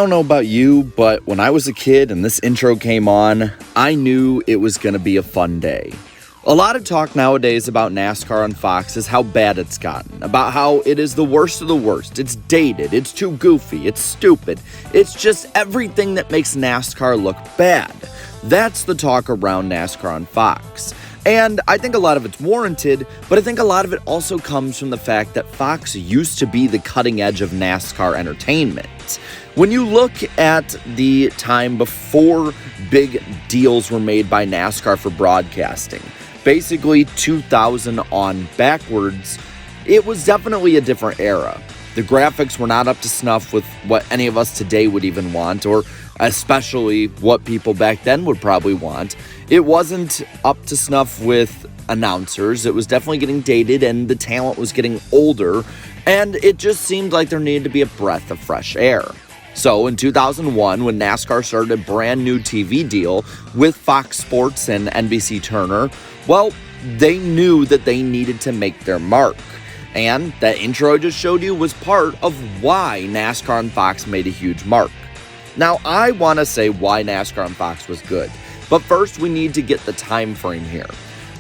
don't know about you, but when I was a kid and this intro came on, I knew it was going to be a fun day. A lot of talk nowadays about NASCAR on Fox is how bad it's gotten, about how it is the worst of the worst. It's dated, it's too goofy, it's stupid. It's just everything that makes NASCAR look bad. That's the talk around NASCAR on Fox. And I think a lot of it's warranted, but I think a lot of it also comes from the fact that Fox used to be the cutting edge of NASCAR entertainment. When you look at the time before big deals were made by NASCAR for broadcasting, basically 2000 on backwards, it was definitely a different era. The graphics were not up to snuff with what any of us today would even want, or especially what people back then would probably want. It wasn't up to snuff with announcers. It was definitely getting dated, and the talent was getting older, and it just seemed like there needed to be a breath of fresh air. So in 2001, when NASCAR started a brand new TV deal with Fox Sports and NBC Turner, well, they knew that they needed to make their mark. And that intro I just showed you was part of why NASCAR on Fox made a huge mark. Now, I want to say why NASCAR on Fox was good, but first we need to get the time frame here.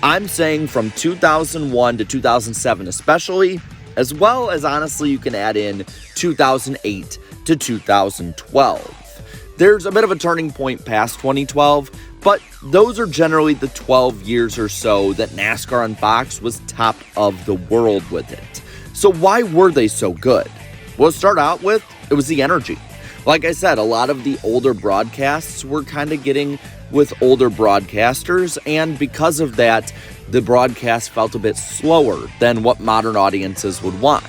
I'm saying from 2001 to 2007 especially, as well as honestly you can add in 2008 to 2012. There's a bit of a turning point past 2012, but those are generally the 12 years or so that NASCAR on Fox was top of the world with it. So why were they so good? Well, to start out with, it was the energy. Like I said, a lot of the older broadcasts were kind of getting with older broadcasters, and because of that, the broadcast felt a bit slower than what modern audiences would want.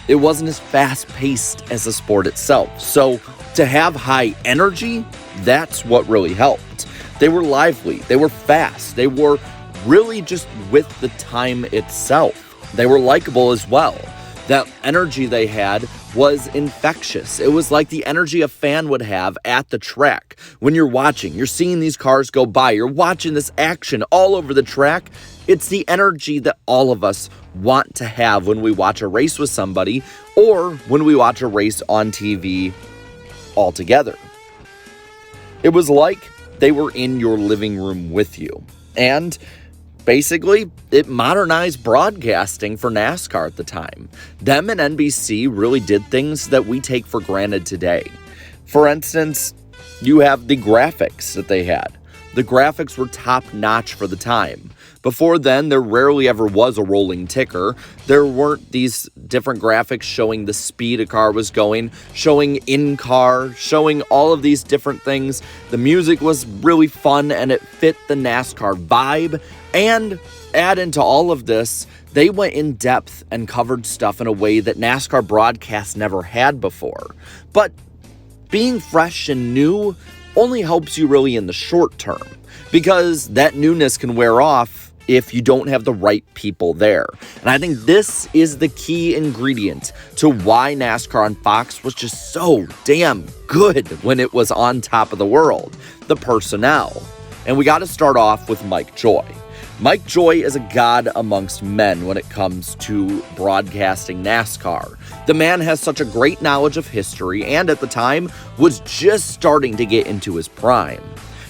It wasn't as fast-paced as the sport itself. So to have high energy, that's what really helped. They were lively, they were fast, they were really just with the time itself. They were likable as well. That energy they had was infectious. It was like the energy a fan would have at the track. When you're watching, you're seeing these cars go by, you're watching this action all over the track. It's the energy that all of us want to have when we watch a race with somebody or when we watch a race on TV all together. It was like they were in your living room with you. And basically, it modernized broadcasting for NASCAR at the time. Them and NBC really did things that we take for granted today. For instance, you have the graphics that they had. The graphics were top-notch for the time. Before then, there rarely ever was a rolling ticker. There weren't these different graphics showing the speed a car was going, showing in-car, showing all of these different things. The music was really fun, and it fit the NASCAR vibe. And add into all of this, they went in depth and covered stuff in a way that NASCAR broadcasts never had before. But being fresh and new only helps you really in the short term, because that newness can wear off if you don't have the right people there. And I think this is the key ingredient to why NASCAR on Fox was just so damn good when it was on top of the world. The personnel. And we got to start off with Mike Joy. Mike Joy is a god amongst men when it comes to broadcasting NASCAR. The man has such a great knowledge of history and at the time was just starting to get into his prime.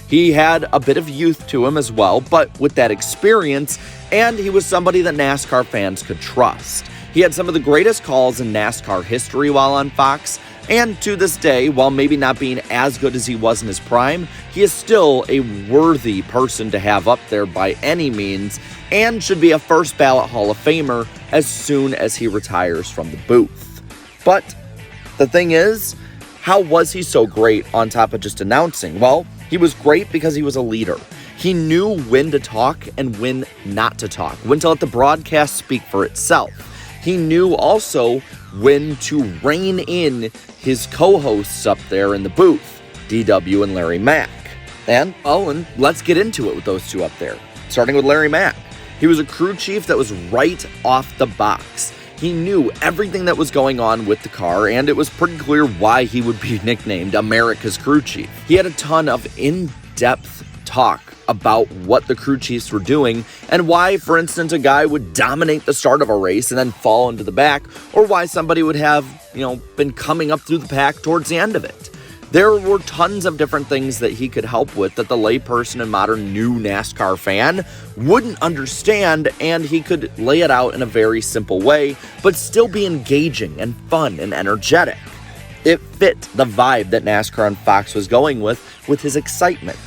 He had a bit of youth to him as well, but with that experience, and he was somebody that NASCAR fans could trust. He had some of the greatest calls in NASCAR history while on Fox, and to this day, while maybe not being as good as he was in his prime, he is still a worthy person to have up there by any means, and should be a first ballot Hall of Famer as soon as he retires from the booth. But the thing is, how was he so great on top of just announcing? Well, he was great because he was a leader. He knew when to talk and when not to talk, when to let the broadcast speak for itself. He knew also when to rein in his co-hosts up there in the booth, DW and Larry Mack. And let's get into it with those two up there, starting with Larry Mack. He was a crew chief that was right off the box. He knew everything that was going on with the car, and it was pretty clear why he would be nicknamed America's crew chief. He had a ton of in-depth talk about what the crew chiefs were doing and why, for instance, a guy would dominate the start of a race and then fall into the back, or why somebody would have, been coming up through the pack towards the end of it. There were tons of different things that he could help with that the layperson and modern new NASCAR fan wouldn't understand, and he could lay it out in a very simple way, but still be engaging and fun and energetic. It fit the vibe that NASCAR on Fox was going with his excitement.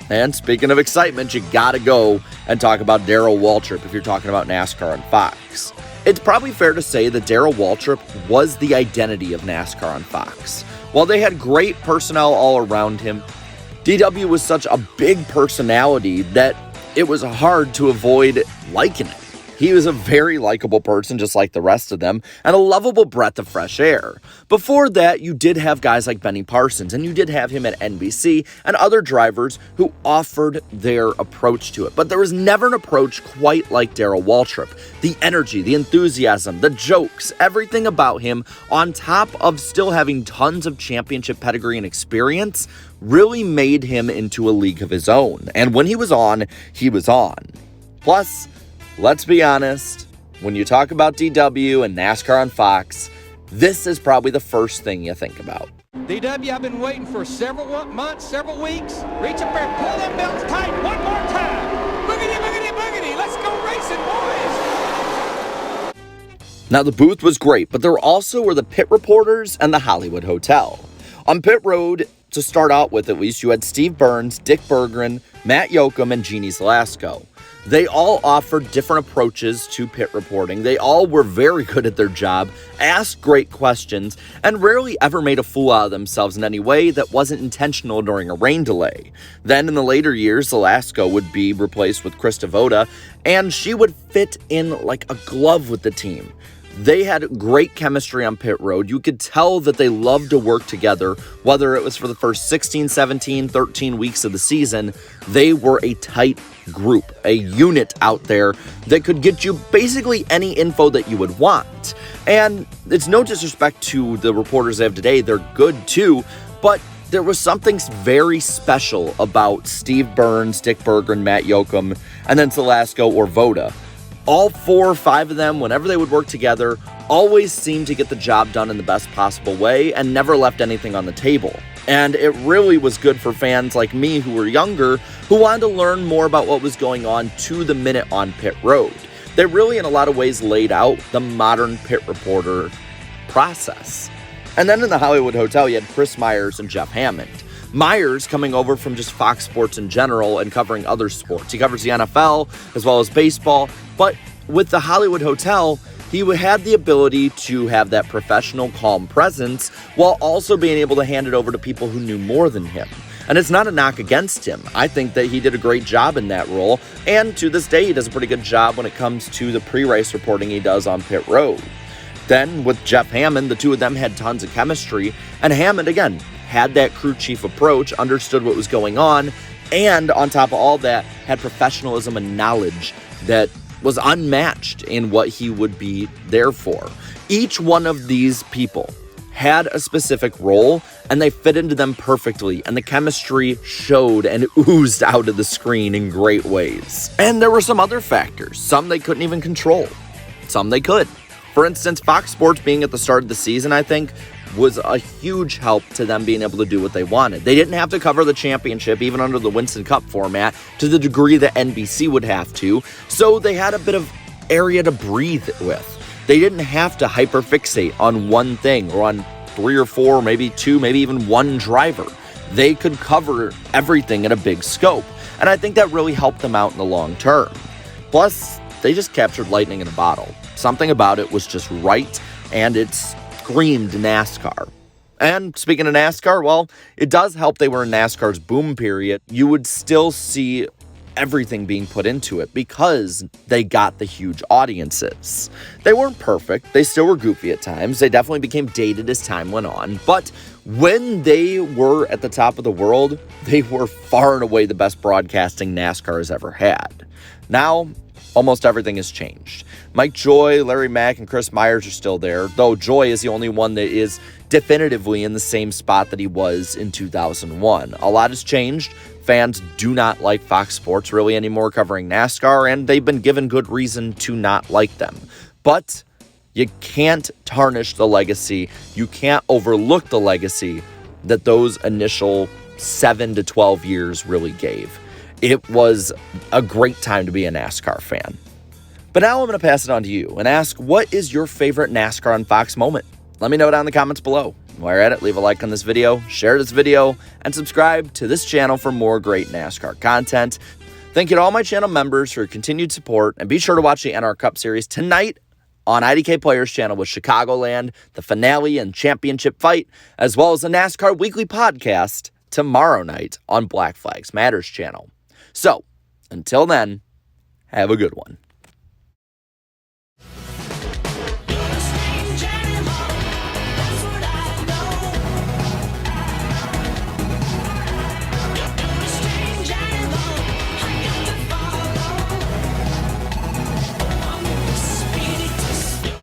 And speaking of excitement, you gotta go and talk about Darrell Waltrip if you're talking about NASCAR on Fox. It's probably fair to say that Darrell Waltrip was the identity of NASCAR on Fox. While they had great personnel all around him, DW was such a big personality that it was hard to avoid liking him. He was a very likable person, just like the rest of them, and a lovable breath of fresh air. Before that, you did have guys like Benny Parsons, and you did have him at NBC, and other drivers who offered their approach to it. But there was never an approach quite like Darrell Waltrip. The energy, the enthusiasm, the jokes, everything about him, on top of still having tons of championship pedigree and experience, really made him into a league of his own. And when he was on, he was on. Plus, let's be honest, when you talk about DW and NASCAR on Fox, this is probably the first thing you think about. DW, I've been waiting for several months, several weeks. Reach up there, pull them belts tight one more time. Boogity, boogity, boogity. Let's go racing, boys. Now, the booth was great, but there also were the pit reporters and the Hollywood Hotel. On pit road, to start out with at least, you had Steve Burns, Dick Berggren, Matt Yoakum, and Jeannie Zalasko. They all offered different approaches to pit reporting. They all were very good at their job, asked great questions, and rarely ever made a fool out of themselves in any way that wasn't intentional during a rain delay. Then in the later years, Zalasko would be replaced with Krista Voda, and she would fit in like a glove with the team. They had great chemistry on pit road. You could tell that they loved to work together, whether it was for the first 16, 17, 13 weeks of the season. They were a tight group, a unit out there that could get you basically any info that you would want. And it's no disrespect to the reporters they have today. They're good too, but there was something very special about Steve Burns, Dick Berggren, Matt Yoakum, and then Zalasko or Voda. All 4 or 5 of them, whenever they would work together, always seemed to get the job done in the best possible way and never left anything on the table. And it really was good for fans like me who were younger, who wanted to learn more about what was going on to the minute on pit road. They really, in a lot of ways, laid out the modern pit reporter process. And then in the Hollywood Hotel, you had Chris Myers and Jeff Hammond. Myers coming over from just Fox Sports in general and covering other sports. He covers the NFL as well as baseball, but with the Hollywood Hotel, he had the ability to have that professional, calm presence while also being able to hand it over to people who knew more than him. And it's not a knock against him. I think that he did a great job in that role, and to this day, he does a pretty good job when it comes to the pre-race reporting he does on pit road. Then with Jeff Hammond, the two of them had tons of chemistry, and Hammond, again, had that crew chief approach, understood what was going on, and on top of all that, had professionalism and knowledge that was unmatched in what he would be there for. Each one of these people had a specific role, and they fit into them perfectly, and the chemistry showed and oozed out of the screen in great ways. And there were some other factors. Some they couldn't even control. Some they could. For instance, Fox Sports being at the start of the season, I think, was a huge help to them being able to do what they wanted. They didn't have to cover the championship, even under the Winston Cup format, to the degree that NBC would have to, so they had a bit of area to breathe with. They didn't have to hyperfixate on one thing, or on 3 or 4, maybe 2, maybe even 1 driver. They could cover everything in a big scope, and I think that really helped them out in the long term. Plus, they just captured lightning in a bottle. Something about it was just right, and it screamed NASCAR. And speaking of NASCAR, well, it does help they were in NASCAR's boom period. You would still see everything being put into it because they got the huge audiences. They weren't perfect. They still were goofy at times. They definitely became dated as time went on. But when they were at the top of the world, they were far and away the best broadcasting NASCAR has ever had. Now, almost everything has changed. Mike Joy, Larry Mack, and Chris Myers are still there, though Joy is the only one that is definitively in the same spot that he was in 2001. A lot has changed. Fans do not like Fox Sports really anymore covering NASCAR, and they've been given good reason to not like them. But you can't tarnish the legacy. You can't overlook the legacy that those initial 7 to 12 years really gave. It was a great time to be a NASCAR fan. But now I'm going to pass it on to you and ask, what is your favorite NASCAR on Fox moment? Let me know down in the comments below. While you're at it, leave a like on this video, share this video, and subscribe to this channel for more great NASCAR content. Thank you to all my channel members for your continued support, and be sure to watch the NR Cup Series tonight on IDK Players channel with Chicagoland, the finale and championship fight, as well as the NASCAR Weekly Podcast tomorrow night on Black Flags Matters channel. So, until then, have a good one.